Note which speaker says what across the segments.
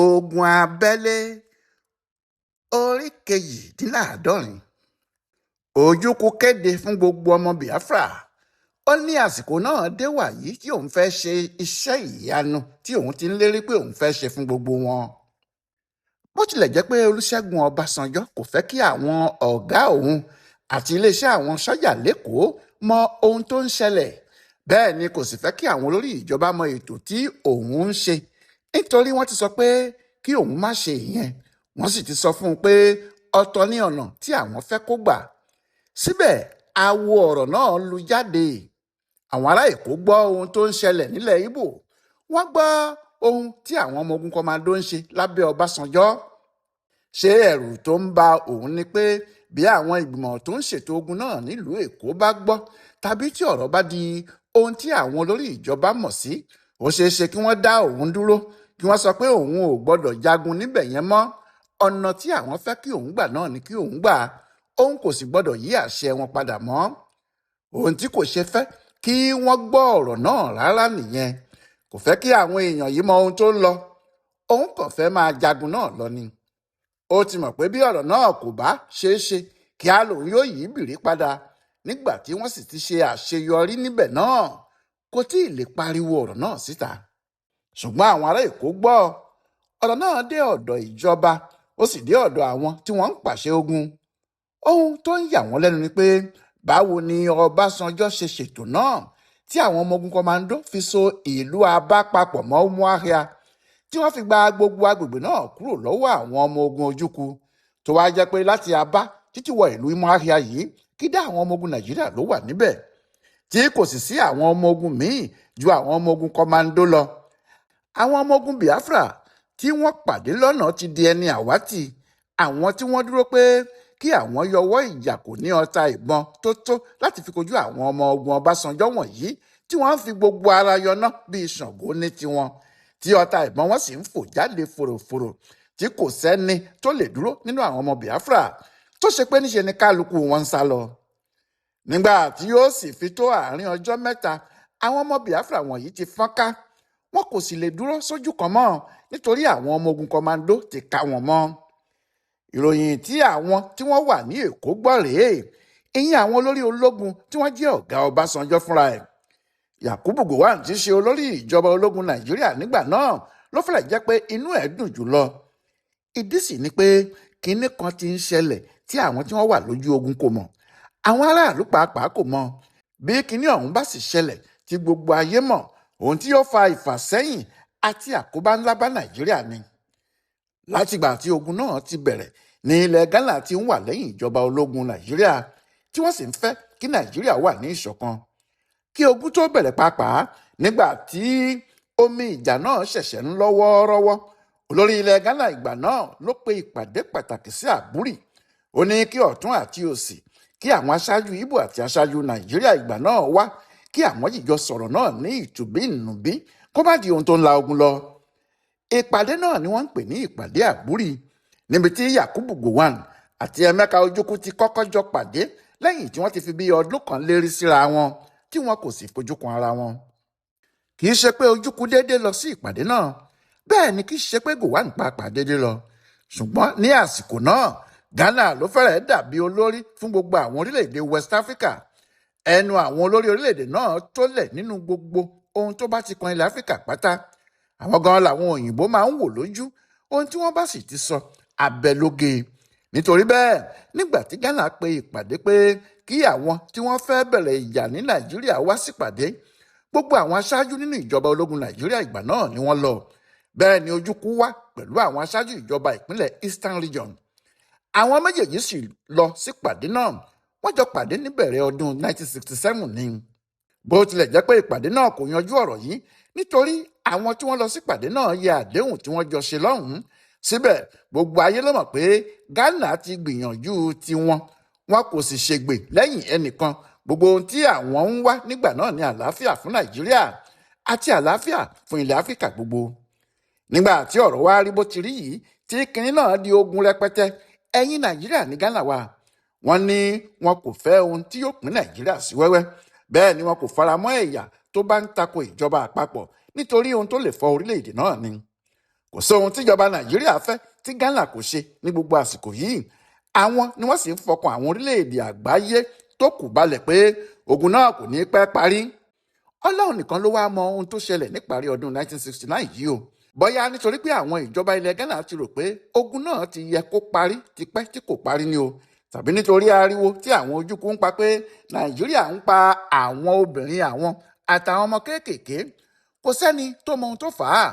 Speaker 1: Ogun abẹ́lé orí kejìdínláàádọ́rin. Ojukwu kéde fún gbogbo ọmọ Biafra. Ó ní àsìkò náà dé wàyí tí òun fẹ́ ṣe iṣẹ́ ìyanu tí òun ti ń lérí pé òun fẹ́ ṣe fún gbogbo wọn. Bó tilẹ̀ jẹ́ pé Olúṣẹ́gun Ọbásanjọ́ kò fẹ́ kí àwọn ọ̀gá òun àti iléeṣẹ́ àwọn sọ́jà lẹ́kọ̀ọ́ mọ ohun tó ń ṣẹlẹ̀, bẹ́ẹ̀ ni kò sì fẹ́ kí àwọn olórí ìjọba mọ ètò tí òun ń ṣe, nítorí wọ́n ti sọ pé kí òun má ṣe ìyẹn. Wọ́n sì ti sọ fún un pé ọ̀tọ̀ ní ọ̀nà tí àwọn fẹ́ kó gbà. Síbẹ̀ awo ọ̀rọ̀ náà lu jáde. Àwọn ará Èkó gbọ́ ohun tó ń ṣẹlẹ̀ nílẹ̀ Ìgbò. Wọ́n gbọ́ ohun tí àwọn ọmọ ogun kọmándó ń ṣe lábẹ́ Ọbásanjọ́. Ṣé ẹ̀rù tó ń ba òun ni pé bí àwọn ìgbìmọ̀ tó ń ṣètò ogun náà nílùú Èkó bá gbọ́, tàbí tí ọ̀rọ̀ bá di ohun tí àwọn olórí ìjọba mọ̀ sí, ó ṣeé ṣe kí wọ́n dá òun dúró, kí wọ́n sọ pé òun ò gbọ́dọ̀ jagun níbẹ̀ yẹn mọ́. Ọ̀nà tí àwọn fẹ́ kí òun gbà náà ni kí òun gbà. Òun kò sì gbọ́dọ̀ yí àṣẹ wọn padà mọ́. Ohun tí kò ṣe fẹ́ kí wọ́n gbọ́ ọ̀rọ̀ náà rárá nìyẹn. Kò fẹ́ kí àwọn èèyàn yìí mọ ohun tó ń lọ. Òun kàn fẹ́ máa jagun náà lọ ni. Ó ti mọ̀ pé bí ọ̀rọ̀ náà kò bá ṣeé ṣe, kí á lòun yóò yí bìrí padà. Nígbà tí wọ́n sì ti ṣe àṣeyọrí níbẹ̀ náà, kò tí ì lè pariwo ọ̀rọ̀ náà síta. Ṣùgbọ́n àwọn ará Èkó gbọ́. Ọ̀rọ̀ náà dé ọ̀dọ̀ ìjọba, ó sì dé ọ̀dọ̀ àwọn tí wọ́n ń pàṣẹ ogun. Ohun tó ń yà wọ́n lẹ́nu ni pé báwo ni Ọbásanjọ́ ṣe ṣètò náà tí àwọn ọmọ ogun kọmándó fi so ìlú Aba papọ̀ mọ́ Umuahia, tí wọ́n fi gba gbogbo agbègbè náà kúrò lọ́wọ́ àwọn ọmọ ogun Ojukwu, tó wá jẹ́ pé láti Aba títí wọ ìlú Umuahia yìí kídá àwọn ọmọ ogun Nàìjíríà ló wà níbẹ̀, tí kò sì sí àwọn ọmọ ogun míì ju àwọn ọmọ ogun kọmándó lọ. Àwọn ọmọ ogun Biafra tí wọ́n pàdé lọ́nà ti di ẹni àwátì. Àwọn tí wọ́n dúró pé kí àwọn yọwọ́ ìjà kò ní ọta ìbọn tó tó láti fi kojú àwọn ọmọ ogun Ọbásanjọ́ wọ̀nyí, tí wọ́n ń fi gbogbo ara yọná bíi Ṣàngó ní tiwọn, tí ọta ìbọn wọn sì ń fò jáde fòròfòrò, tí kò sẹ́ni tó lè dúró nínú àwọn ọmọ Biafra, tó ṣe pé níṣe ni kálukú wọn ń sá lọ. Nígbà tí yóò sì fi tó àárín ọjọ́ mẹ́ta, àwọn ọmọ Biafra wọ̀nyí ti fọ́nká. Wọn kò sì lè dúró sójú kan mọ́ nítorí àwọn ọmọ ogun kọmándó ti ká wọn mọ́. Ìròyìn tí àwọn tí wọ́n wà ní Èkó gbọ́ rèé. Ìyẹn àwọn olórí ológun tí wọ́n jẹ́ ọ̀gá Ọbásanjọ́ fúnra ẹ̀. Yakubu Gowon tí í ṣe olórí ìjọba ológun Nàìjíríà nígbà náà ló fẹ́rẹ̀ jẹ́ pé inú ẹ̀ dùn jùlọ. Ìdí sì ni pé kinní kan ti ń ṣẹlẹ̀ tí àwọn tí wọ́n wà lójú ogun kò mọ̀. Àwọn aráàlú pàápàá kò mọ̀. Bí kinní ọ̀hún bá sì ṣẹlẹ̀ tí gbogbo ayé mọ̀, ohun tí yóò fa ìfàsẹ́yìn àti àkóbá ńlá bá Nàìjíríà ni. Látìgbà tí ogun náà ti bẹ̀rẹ̀ ní ilẹ̀ Ghana ti ń wà lẹ́yìn ìjọba ológun Nàìjíríà, tí wọ́n sì ń fẹ́ kí Nàìjíríà wà ní ìṣọ̀kan. Kí ogun tó bẹ̀rẹ̀ pàápàá, nígbà tí omi ìjà náà ṣẹ̀ṣẹ̀ ń lọ wọ́ọ́rọ́wọ́, olórí ilẹ̀ Ghana ìgbà náà ló pe ìpàdé pàtàkì sí Àbúrì. Ó ní kí ọ̀tún àti òsì, kí àwọn aṣáájú Ìgbò àti aṣáájú Nàìjíríà ìgbà náà wá, kí àwọn jìjọ sọ̀rọ̀ náà ní ìtùbí-ìnùbí, kó má di ohun tó ń la ogun lọ. Ìpàdé náà ni wọ́n ń pè ní ìpàdé Àbúrì, níbi tí Yakubu Gowon àti Emeka Ojukwu ti kọ́kọ́ jọ pàdé lẹ́yìn tí wọ́n ti fi bí ọdún kan lérí síra wọn, tí wọn kò sì fojú kan ara wọn. Kì í ṣe pé Ojukwu déédéé lọ sí ìpàdé náà, bẹ́ẹ̀ ni kì í ṣe pé Gowon pàápàá déédéé lọ. Ṣùgbọ́n ní àsìkò náà, Ghana ló fẹ́rẹ̀ dàbí olórí fún gbogbo àwọn orílẹ̀-èdè West Africa. Ẹnu àwọn olórí orílẹ̀-èdè náà tólẹ̀ nínú gbogbo ohun tó bá ti kan ilẹ̀ Áfíríkà pátá. Àwọn gan làwọn òyìnbó máa ń wò lójú, ohun tí wọ́n bá sì ti sọ abẹ́lóge. Nítorí bẹ́ẹ̀, nígbà tí Ghana pe ìpàdé pé kí àwọn tí wọ́n fẹ́ bẹ̀rẹ̀ ìjà ní Nàìjíríà wá sípàdé, gbogbo àwọn aṣáájú nínú ìjọba ológun Nàìjíríà ìgbà náà ni wọ́n lọ. Bẹ́ẹ̀ ni Ojukwu wá pẹ̀lú àwọn aṣáájú ìjọba ìpínlẹ̀ Eastern Region. Àwọn méjèèjì sì lọ sípàdé náà. Wọ́n jọ pàdé níbẹ̀rẹ̀ ọdún 1967 ni. Bó tilẹ̀ jẹ́ pé ìpàdé náà kò yanjú ọ̀rọ̀ yìí, nítorí àwọn tí wọ́n lọ sípàdé náà yẹ àdéhùn tí wọ́n jọ ṣe lọ́hùn-ún. Síbẹ̀ gbogbo ayé ló mọ̀ pé Ghana ti gbìyànjú tiwọn, wọn kò sì ṣègbè lẹ́yìn ẹnìkan. Gbogbo ohun tí àwọn ń wá nígbà náà ni àlàáfíà fún Nàìjíríà àti àlàáfíà fún ilẹ̀ Áfíríkà gbogbo. Nígbà tí ọ̀rọ̀ wá rí bó ti rí yìí, tí kinní náà di ogun rẹpẹtẹ, ẹ̀yìn Nàìjíríà ní Ghana wà. Wọ́n ní wọn kò fẹ́ ohun tí yóò pín Nàìjíríà sí wẹ́wẹ́. Bẹ́ẹ̀ ni wọn kò fara mọ́ ẹ̀yà tó bá ń tako ìjọba àpapọ̀, nítorí ohun tó lè fọ́ orílẹ̀-èdè náà ni. kò sóhun tíjọba Nàìjíríà fẹ́ tí Ghana kò ṣe ní gbogbo àsìkò yìí. Àwọn ni wọ́n sì ń fọkàn àwọn orílẹ̀-èdè àgbáyé tó kù balẹ̀ pé ogun náà kò ní pẹ́ parí. Ọlọ́run nìkan ló wá mọ ohun tó ṣẹlẹ̀ níparí ọdún 1969 yìí o. Bóyá nítorí pé àwọn ìjọba ilẹ̀ Ghana ti rò pé ogun náà ti yẹ kó parí tipẹ́ tí kò parí ni o, tàbí nítorí ariwo tí àwọn ojúkú ń pa pé Nàìjíríà ń pa àwọn obìnrin àwọn àtàwọn ọmọ kéékèèké. Kò sẹ́ni tó mọ ohun tó fà á.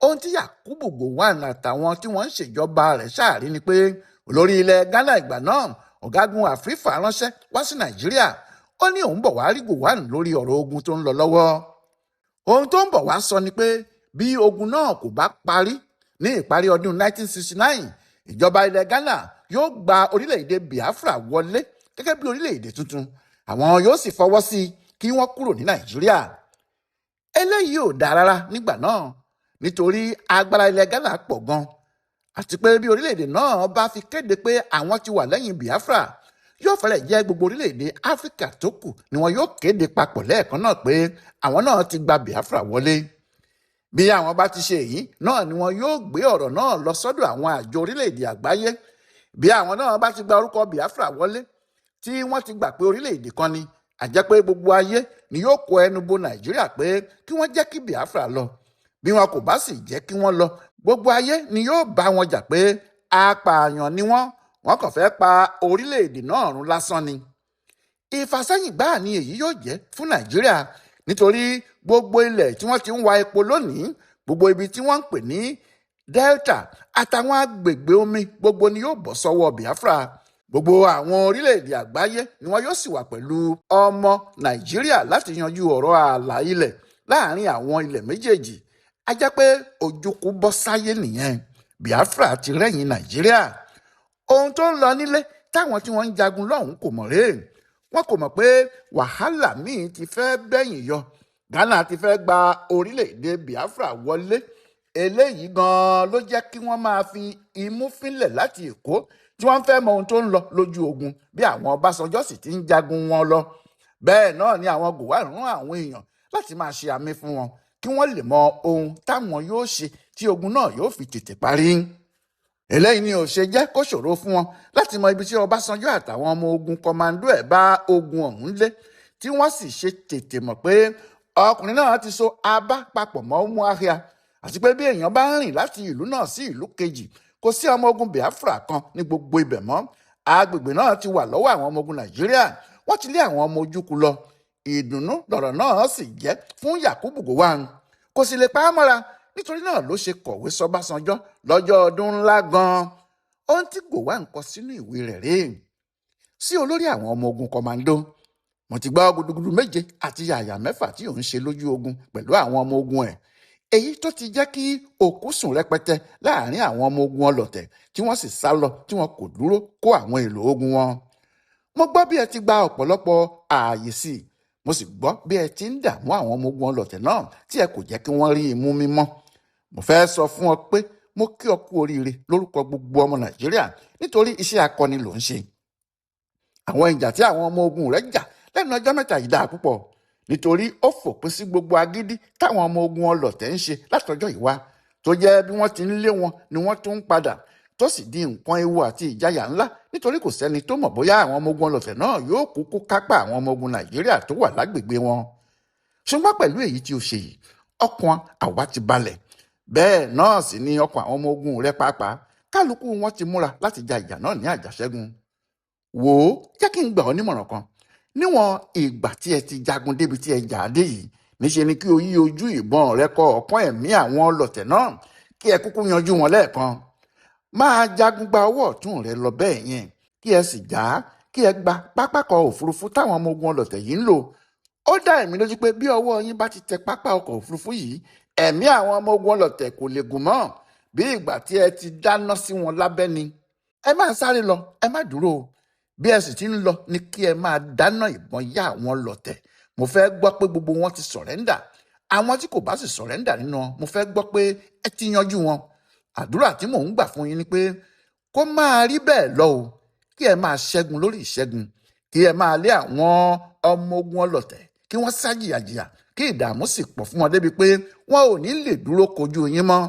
Speaker 1: Ohun tí Yakubu Gowon àtàwọn tí wọ́n ń ṣèjọba rẹ̀ ṣàrí ni pé olórí ilẹ̀ Ghana ìgbà náà, ọ̀gágun Afrifa, ránṣẹ́ wá sí Nàìjíríà. Ó ní òun bọ̀ wá rí Gowon lórí ọ̀rọ̀ ogun tó ń lọ lọ́wọ́. Ohun tó ń bọ̀ wá sọ ni pé bí ogun náà kò bá parí ní ìparí ọdún 1969, ìjọba ilẹ̀ Ghana yóò gba orílẹ̀-èdè Biafra wọlé gẹ́gẹ́ bí orílẹ̀-èdè tuntun. Àwọn yóò sì fọwọ́ sí kí wọ́n kúrò ní Nàìjíríà. Eléyìí ò dáa rárá nígbà náà, nítorí agbára ilẹ̀ Ghana pọ̀ gan, àti pé bí orílẹ̀-èdè náà bá fi kéde pé àwọn ti wà lẹ́yìn Biafra, yóò fẹ́rẹ̀ jẹ́ gbogbo orílẹ̀-èdè Áfíríkà tó kù ni wọn yóò kéde papọ̀ lẹ́ẹ̀kan náà pé àwọn náà ti gba Biafra wọlé. Bí àwọn bá ti ṣe èyí náà ni wọn yóò gbé ọ̀rọ̀ náà lọ sọ́dọ̀ àwọn àjọ orílẹ̀-èdè àgbáyé. Bí àwọn náà bá ti gba orúkọ Biafra wọlé tí wọ́n ti gbà pé orílẹ̀-èdè kan ni, àjẹ́ pé gbogbo ayé ni yóò kó ẹnu bo Nàìjíríà pé kí wọ́n jẹ́ kí Biafra lọ. Bí wọn kò bá sì jẹ́ kí wọ́n lọ, gbogbo ayé ni yóò bá wọn jà pé apààyàn ni wọ́n kàn fẹ́ pa orílẹ̀-èdè náà run lásán ni. Ìfàsẹ́yìn gbáà ni èyí yóò jẹ́ fún Nàìjíríà, nítorí gbogbo ilẹ̀ tí wọ́n ti ń wa epo lónìí, gbogbo ibi tí wọ́n ń pè ní Delta àtàwọn agbègbè omi gbogbo ni yóò bọ́ sọ́wọ́ Biafra. Gbogbo àwọn orílẹ̀-èdè àgbáyé ni wọn yóò sì wà pẹ̀lú ọmọ Nàìjíríà láti yanjú ọ̀rọ̀ ààlà ilẹ̀ láàrin àwọn ilẹ̀ méjèèjì. A jẹ́ pé ojúkú bọ́ sáyé nìyẹn. Biafra ti rẹ́yìn Nàìjíríà. Ohun tó ń lọ nílé táwọn tí wọ́n ń jagun lọ́hùn kò mọ̀ rèé. Wọ́n kò mọ̀ pé wàhálà míì ti fẹ́ bẹ́yìn yọ. Ghana ti fẹ́ gba orílẹ̀-èdè Biafra wọlé. Eléyìí gan-an ló jẹ́ kí wọ́n máa fi imú fínlẹ̀ láti Èkó tí wọ́n fẹ́ mọ ohun tó ń lọ lójú ogun bí àwọn Ọbasanjọ sì ti ń jagun wọn lọ. Bẹ́ẹ̀ náà ni àwọn Gowon rán àwọn èèyàn láti máa ṣe àmì fún wọn kí wọ́n lè mọ ohun táwọn yóò ṣe tí ogun náà yóò fi tètè parí. Eléyìí ni ò ṣe jẹ́ kó ṣòro fún wọn láti mọ ibi tí Ọbasanjọ àtàwọn ọmọ ogun kọmando ẹ̀ bá ogun ọ̀hún lé, tí wọ́n sì ṣe tètè mọ̀ pé ọkùnrin náà ti so abá papọ̀ mọ́ Umuahia, àti pé bí èèyàn bá ń rìn láti ìlú náà sí ìlú kejì, kò sí ọmọ ogun Biafra kan ní gbogbo ibẹ̀ mọ́. Agbègbè náà ti wà lọ́wọ́ àwọn ọmọ ogun Nàìjíríà. Wọ́n ti lé àwọn ọmọ ojúkú lọ. Ìdùnnú lọ̀rọ̀ náà sì jẹ́ fún Yakubu Gowon. Kò sì lè pa á mọ́ra, nítorí náà ló ṣe kọ̀wé sọ́básanjọ lọ́jọ́ ọdún ńlá gan-an. Ohun tí Gowon kọ sínú ìwé rẹ̀ rèé: sí olórí àwọn ọmọ ogun kọmando, mo ti gbọ́ gudugudu méje àti yàyà mẹ́fà tí òun ṣe lójú ogun pẹ̀lú àwọn ọmọ ogun ẹ̀, èyí tó ti jẹ́ kí òkú sùn rẹpẹtẹ láàrin àwọn ọmọ ogun ọlọ̀tẹ̀ tí wọ́n sì sá lọ tí wọn kò dúró kó àwọn èlò ogun wọn. Mo gbọ́ bí ẹ ti gba ọ̀pọ̀lọpọ̀ ààyè sí i, mo sì gbọ́ bí ẹ ti ń dààmú àwọn ọmọ ogun ọlọ̀tẹ̀ náà tí ẹ kò jẹ́ kí wọ́n rí imú mímọ́. Mo fẹ́ sọ fún ọ pé mo kí ọ kú oríire lórúkọ gbogbo ọmọ Nàìjíríà, nítorí iṣẹ́ akọni ló ń ṣe. Àwọn ìjà tí àwọn ọmọ ogun rẹ̀ jà lẹ́nu ọjọ́ mẹ́ta yìí dáa púpọ̀, nítorí ó fòpin sí gbogbo agídí táwọn ọmọ ogun ọlọ̀tẹ̀ ń ṣe látọjọ́ ìwá, tó jẹ́ bí wọ́n ti ń lé wọn ni wọ́n tún ń padà, tó sì di nǹkan ewu àti ìjayà ńlá, nítorí kò sẹ́ni tó mọ̀ bóyá àwọn ọmọ ogun ọlọ̀tẹ̀ náà yóò kúkú kápá àwọn ọmọ ogun Nàìjíríà tó wà lágbègbè wọn. Ṣùgbọ́n pẹ̀lú èyí tí o ṣe yìí, ọkàn àwa ti balẹ̀. Bẹ́ẹ̀ náà sì ni ọkàn àwọn ọmọ ogun rẹ̀ pàápàá. Kálukú wọn ti múra láti ja ìjà náà ní àjàṣẹ́gun. Wò ó, jẹ́ kí n gbà ọ́ nímọ̀ràn kan. Níwọ̀n ìgbà tí ẹ ti jagun débi tí ẹ jà á dé yìí, níṣe ni kí o yí ojú ìbọn rẹ kọ ọ̀pọ̀n ẹ̀mí àwọn ọlọ̀tẹ̀ náà kí ẹ kúkú yanjú wọn lẹ́ẹ̀kan. Máa jagun gba ọwọ́ ọ̀tún rẹ lọ bẹ́ẹ̀ yẹn, kí ẹ sì já kí ẹ gba pápákọ̀ òfurufú táwọn ọmọ ogun ọlọ̀tẹ̀ yìí ń lò. Ó dá èmi lójú pé bí ọwọ́ yín bá ti tẹ pápá ọkọ̀ òfurufú yìí, ẹ̀mí àwọn ọmọ ogun ọlọ̀tẹ̀ kò lè gùn mọ́, bí ìgbà tí ẹ ti dáná sí wọn lábẹ́ ni. Ẹ máa sáré lọ, ẹ má dúró. Bí ẹ sì ti ń lọ ni kí ẹ máa dáná ìbọn yá àwọn ọlọ̀tẹ̀. Mo fẹ́ gbọ́ pé gbogbo wọn ti sọ̀rẹ́ndà. Àwọn tí kò bá sì sọ̀rẹ́ndà nínú wọn, mo fẹ́ gbọ́ pé ẹ ti yanjú wọn. Àdúrà tí mò ń gbà fún yín ni pé kó máa rí bẹ́ẹ̀ lọ o, kí ẹ máa ṣẹ́gun lórí ìṣẹ́gun, kí ẹ máa lé àwọn ọmọ ogun ọlọ̀tẹ̀ kí wọ́n sá jìyàjìyà, kí ìdààmú sì pọ̀ fún wọn débi pé wọn ò ní lè dúró kojú yín mọ́.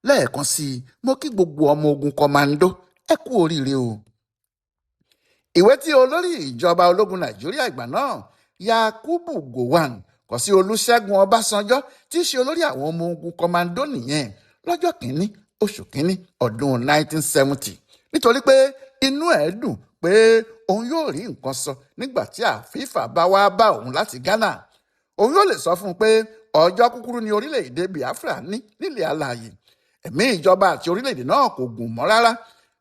Speaker 1: lẹ́ẹ̀kan sí i mo kí gbogbo ọmọ ogun kọmáńdó ẹ kú oríire o. ìwé tí olórí ìjọba ológun nàìjíríà ìgbà náà Yakubu Gowon kọ sí Olúṣẹ́gun Ọbásanjọ́ tí í ṣe olórí àwọn ọmọ ogun kọmáńdó nìyẹn lọ́jọ́ kìíní oṣù kìíní ọdún 1970 nítorí pé inú ẹ̀ dùn pé òun yóò rí nǹkan sọ nígbà tí àfífà bá wá bá òun láti Ghana. òun yóò lè sọ fún un pé ọjọ́ kúkúrú ni orílẹ̀-èdè Biafra ní nílẹ̀ alààyè. ẹ̀mí ìjọba àti orílẹ̀-èdè náà kò gùn mọ́ rárá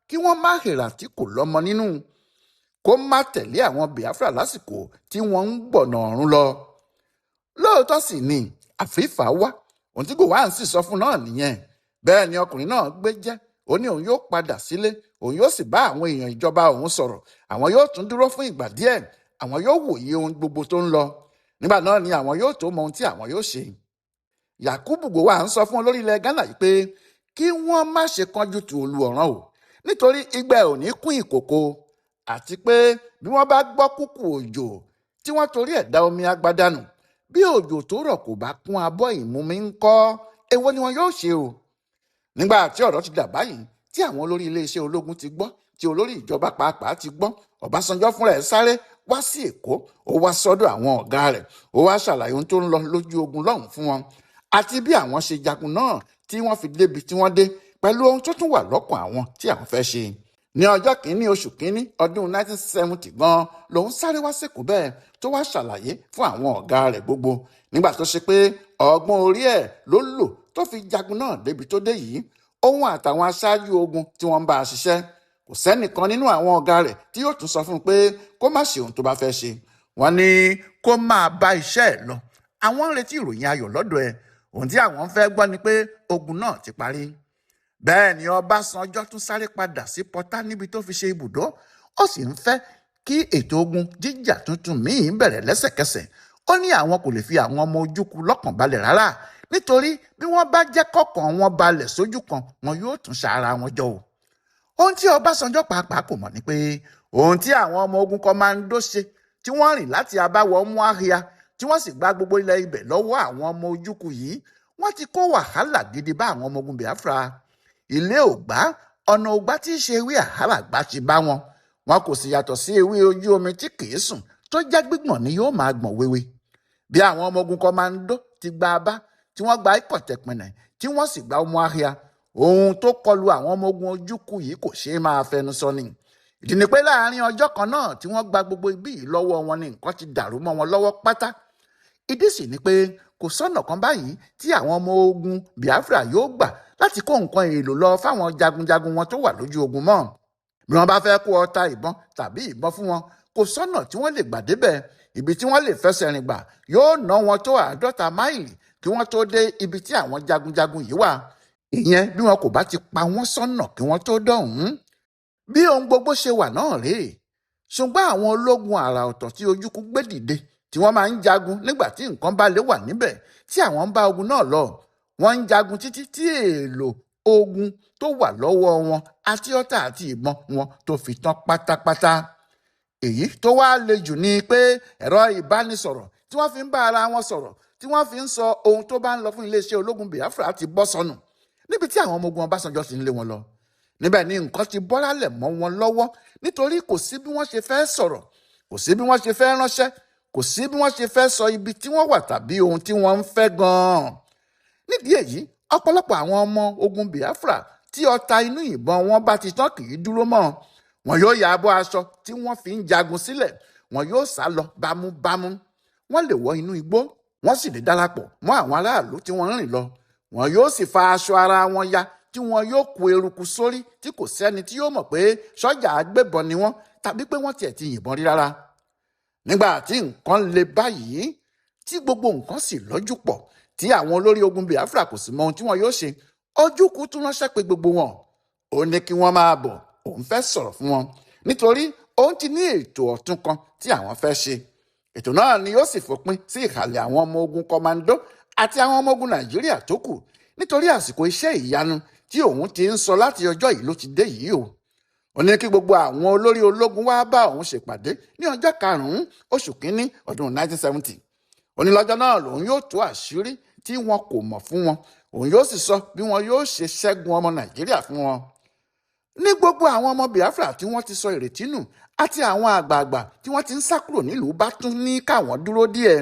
Speaker 1: kí wọ́n má hèrà tí kò lọ́mọ nínú, kó má tẹ̀lé àwọn Biafra lásìkò tí wọ́n ń gbọ̀nà ọ̀run lọ. lóòótọ́ sì ni àfífà wá, ohun tí Gowon sì sọ fún náà nìyẹn. bẹ́ẹ̀ ni ọkùnrin náà gbé jẹ́, ó ní òun yóò padà sílé, òun yóò sì bá àwọn èèyàn ìjọba òun sọ̀rọ̀, àwọn yóò tún dúró fún ìgbà díẹ̀, àwọn yóò wòye ohun gbogbo tó ń lọ. nígbà náà ni àwọn yóò tó mọ ohun tí àwọn yóò ṣe. Yakubu Gowon sọ fún olórí ilẹ̀ Ghana yìí pé kí wọ́n má ṣe kánjú tu olú ọ̀ràn o, nítorí igba ò ní kún ìkòkò, àti pé bí wọ́n bá gbọ́ kúkú òjò tí wọ́n torí ẹ̀ dá omi agbádànù, bí òjò tó rọ̀ kò bá kún abọ́ ìmumi ńkọ́, èwo ni wọn yóò ṣe o. nígbà tí ọ̀rọ̀ ti dà báyìí, tí àwọn olórí iléeṣẹ́ ológun ti gbọ́, tí olórí ìjọba pàápàá ti gbọ́, Ọbásanjọ́ fúnra ẹ̀ sáré wá sí Èkó, ó wá sọ́dọ̀ àwọn ọ̀gá rẹ̀, ó wá ṣàlàyé ohun tó ń lọ lójú ogun lọ́hùn fún wọn, àti bí àwọn ṣe jagun náà tí wọ́n fi débi tí wọ́n dé, pẹ̀lú ohun tó tún wà lọ́kàn àwọn tí àwọn fẹ́ ṣe. ní ọjọ́ kìíní oṣù kìíní ọdún 1970 gan lòun sáré wá sẹ́kọ̀ọ́ bẹ́ẹ̀ tó wá ṣàlàyé fún àwọn ọ̀gá rẹ̀ gbogbo, nígbà tó ṣe pé ọgbọ́n orí ẹ̀ ló lò tó fi jagun náà débi tó dé yìí. òun àtàwọn aṣáájú ogun tí wọ́n ń bá a ṣiṣẹ́, kò sẹ́nìkan nínú àwọn ọ̀gá rẹ̀ tí yóò tún sọ fún un pé kó má ṣe ohun tó bá fẹ́ ṣe. wọ́n ní kó máa bá iṣẹ́ ẹ̀ lọ, àwọn ń retí ìròyìn ayọ̀ lọ́dọ̀ ẹ̀, ohun tí àwọn fẹ́ gbọ́ ni pé ogun náà ti parí. bẹ́ẹ̀ ni Ọbásanjọ́ tún sáré padà sí Pọ́tà níbi tó fi ṣe ibùdó, ó sì ń fẹ́ kí ètò ogun jíjà tuntun míì bẹ̀rẹ̀ lẹ́sẹ̀kẹsẹ̀. ó ní àwọn kò lè fi àwọn ọmọ ojúkú lọ́kàn balẹ̀ rárá, nítorí bí wọ́n bá jẹ́ kọ́kàn wọn balẹ̀ sójú kan, wọn yóò tún ṣara wọn jọ o. ohun tí Ọbásanjọ́ pàápàá kò mọ̀ ni pé ohun tí àwọn ọmọ ogun kọmáńdó ṣe, tí wọ́n rìn láti Abáwọ̀ Muahia tí wọ́n sì gba gbogbo ilẹ̀ ibẹ̀ lọ́wọ́ àwọn ọmọ ojúkú yìí, wọ́n ti kó wàhálà gidi bá àwọn ọmọ ogun Biafra. ilé ò gbá, ọ̀nà ò gbá tí í ṣe ewé àhálà gbá ti bá wọn. wọn kò sì yàtọ̀ sí ewé ojú omi tí kìí sùn, tó jẹ́ gbígbọ̀n ni yóò máa gbọ̀n wéwé. bí àwọn ọmọ ogun kọmáńdó ti gba Abá, tí wọ́n gba Ìkọ̀tẹ̀pẹ̀nẹ̀, tí wọ́n sì gba Umuahia, ohun tó kọlu àwọn ọmọ ogun ojúkú yìí kò ṣeé máa fẹnu sọ ni. ìdí ni pé láàrin ọjọ́ kan náà tí wọ́n gba gbogbo ibí yìí lọ́wọ́ wọn ni nǹkan ti dàrú mọ́ wọn lọ́wọ́ pátá. ìdí sì ni pé kò sọ́nà kan báyìí tí àwọn ọmọ ogun Biafra yóò gbà láti kó nǹkan èèlò lọ fáwọn jagunjagun wọn tó wà lójú ogun mọ́. bí wọ́n bá fẹ́ kó ọta ìbọn tàbí ìbọn fún wọn, kò sọ́nà tí wọ́n lè gbà débẹ̀. ibi tí wọ́n lè fẹsẹ̀ rìn gbà yóò ná wọn tó 50 máìlì kí wọ́n tó dé ibi tí àwọn jagunjagun yìí wà. ìyẹn bí wọn kò bá ti pa wọ́n sọ́nà kí wọ́n tó dọ̀hún. bí ohun gbogbo ṣe wà náà rèé. ṣùgbọ́n àwọn ológun àrà ọ̀tọ̀ tí ojúkú gbé dìde, tí wọ́n máa ń jagun nígbà tí nǹkan bá lè wà níbẹ̀ tí àwọn ń bá ogun náà lọ, wọ́n ń jagun títí tí èèlò ogun tó wà lọ́wọ́ wọn àti ọ̀tá àti ìbọn wọn tó fi tán pátápátá. èyí tó wá le jù ni pé ẹ̀rọ ìbánisọ̀rọ̀ tí wọ́n fi ń bá ara wọn sọ̀rọ̀, tí wọ́n fi ń sọ ohun tó bá ń lọ fún iléeṣẹ́ ológun Biafra ti bọ́ sọnù níbi tí àwọn ọmọ ogun Ọbásanjọ́ ti ń lé wọn lọ. níbẹ̀ ni nǹkan ti bọ́ lálẹ̀ mọ́ wọn lọ́wọ́, nítorí kò sí bí wọ́n ṣe fẹ́ sọ̀rọ̀, kò sí bí wọ́n ṣe fẹ́ ránṣẹ́, kò sí bí wọ́n ṣe fẹ́ sọ ibi tí wọ́n wà tàbí ohun tí wọ́n ń fẹ́ gan-an. nídìí èyí, ọ̀pọ̀lọpọ̀ àwọn ọmọ ogun Biafra tí ọta inú ìbọn wọn bá ti tán kì í dúró mọ́. wọn yóò ya abọ́ aṣọ tí wọ́n fi ń jagun sílẹ̀, wọn yóò sá lọ bámúbámú. wọ́n lè wọ inú igbó, wọ́n sì lè darapọ̀ mọ́ àwọn aráàlú tí wọ́n ń rìn lọ. wọn yóò sì fa aṣọ ara wọn ya, tí wọn yóò kó eruku sórí tí kò sẹ́ni tí yóò mọ̀ pé sọ́jà agbébọn ni wọ́n, tàbí pé wọ́n tiẹ̀ ti yìnbọn rí rárá. nígbà tí nǹkan le báyìí, tí gbogbo nǹkan sì lọ́jú pọ̀, tí àwọn olórí ogun Biafra kò sì mọ ohun tí wọn yóò ṣe, Ojukwu tún ránṣẹ́ pé gbogbo wọn. ó ní kí wọ́n máa bọ̀, òun fẹ́ sọ̀rọ̀ fún wọn, nítorí òun ti ní ètò ọ̀tun kan tí àwọn fẹ́ ṣe. ètò náà ni yóò sì fòpin sí ìhàlẹ̀ àwọn ọmọ ogun kọmáńdó àti àwọn ọmọ ogun Nàìjíríà tó kù, nítorí àsìkò iṣẹ́ ìyanu tí òun ti ń sọ láti ọjọ́ yìí ló ti dé yìí o. ó ní kí gbogbo àwọn olórí ológun wá bá òun ṣèpàdé ní ọjọ́ 5 oṣù kìíní ọdún 1970. ó ní lọ́jọ́ náà lòun yóò tú àṣírí tí wọn kò mọ̀ fún wọn, òun yóò sì sọ bí wọn yóò ṣe ṣẹ́gun ọmọ Nàìjíríà fún wọn. Ní gbogbo àwọn ọmọ Biafra tí wọ́n ti sọ ìrètí nù àti àwọn àgbààgbà tí wọ́n ti ń sá kúrò nílùú bá tún ní káwọn dúró díẹ̀.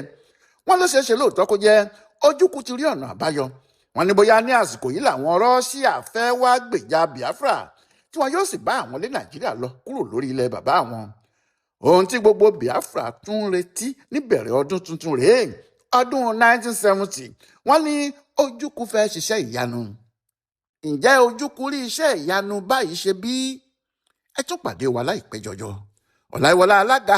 Speaker 1: Wọ́n ló ṣeé ṣe lóòótọ́ kó jẹ́ Ojukwu ti rí ọ̀nà àbáyọ. Wọ́n ní bóyá ní àsìkò yìí làwọn Rọ́ṣíà fẹ́ wá gbèjà Biafra tí wọn yóò sì bá àwọn ilé Nàìjíríà lọ kúrò lórí ilẹ̀ bàbá wọn. Ohun tí gbogbo Biafra tún ń retí níbẹ̀rẹ̀ ọdún tuntun rèé, ọdún 1970. Wọ́n ní Ojukwu fẹ́ ṣiṣẹ́ ìyanu. Ǹjẹ́ Ojukwu rí iṣẹ́ ìyanu báyìí ṣe bí? Ẹ tún pàdé wa láìpẹ́ jọjọ. Ọláìwọlá Alága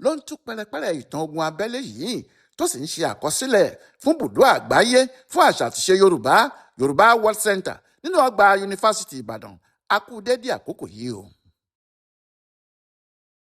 Speaker 1: ló ń tú pẹrẹpẹrẹ ìtàn ogun abẹ́lé yìí tó sì ń ṣe àkọsílẹ̀ fún bùdó àgbáyé fún àṣà àti ìṣe Yorùbá World Center nínú ọgbà Yunifásítì Ìbàdàn. A kú dédé àkókò yìí o.